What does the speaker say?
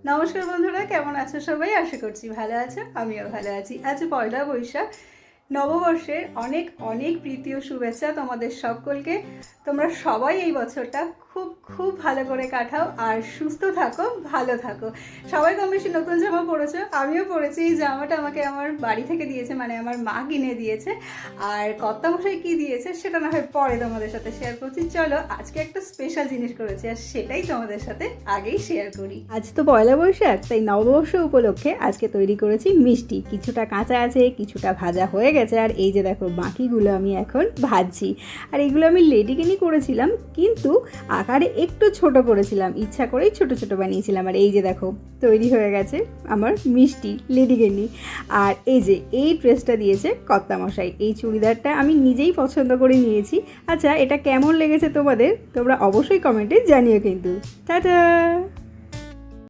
নমস্কার বন্ধুরা, কেমন আছো সবাই? আশা করছি ভালো আছো, আমিও ভালো আছি। আজ পয়লা বৈশাখ, নববর্ষের অনেক অনেক প্রীতি ও শুভেচ্ছা তোমাদের সকলকে। তোমরা সবাই এই বছরটা খুব খুব ভালো করে কাটাও আর সুস্থ থাকো, ভালো থাকো। সবাই কম বেশি নতুন জামা পরেছো, আমিও পরেছি। এই জামাটা আমাকে আমার বাড়ি থেকে দিয়েছে, মানে আমার মা কিনে দিয়েছে। আর কর্তামশাই কী দিয়েছে সেটা না হয় পরে তোমাদের সাথে শেয়ার করছি। চলো আজকে একটা স্পেশাল জিনিস করেছি আর সেটাই তোমাদের সাথে আগেই শেয়ার করি। আজ তো পয়লা বৈশাখ, তাই নববর্ষ উপলক্ষে আজকে তৈরি করেছি মিষ্টি। কিছুটা কাঁচা আছে, কিছুটা ভাজা হয়ে গেছে, আর এই যে দেখো বাকিগুলো আমি এখন ভাজছি। আর এগুলো আমি লেডিকেনি করেছিলাম, কিন্তু আকারে একটু ছোট করেছিলাম, ইচ্ছা করেই ছোট ছোট বানিয়েছিলাম। আর এই যে দেখো তৈরি হয়ে গেছে আমার মিষ্টি লেডিকেনি। আর এই যে এই ড্রেসটা দিয়েছে কর্তামশাই, এই চুড়িদারটা আমি নিজেই পছন্দ করে নিয়েছি। আচ্ছা, এটা কেমন লেগেছে তোমাদের? তোমরা অবশ্যই কমেন্টে জানিও কিন্তু। টাটা।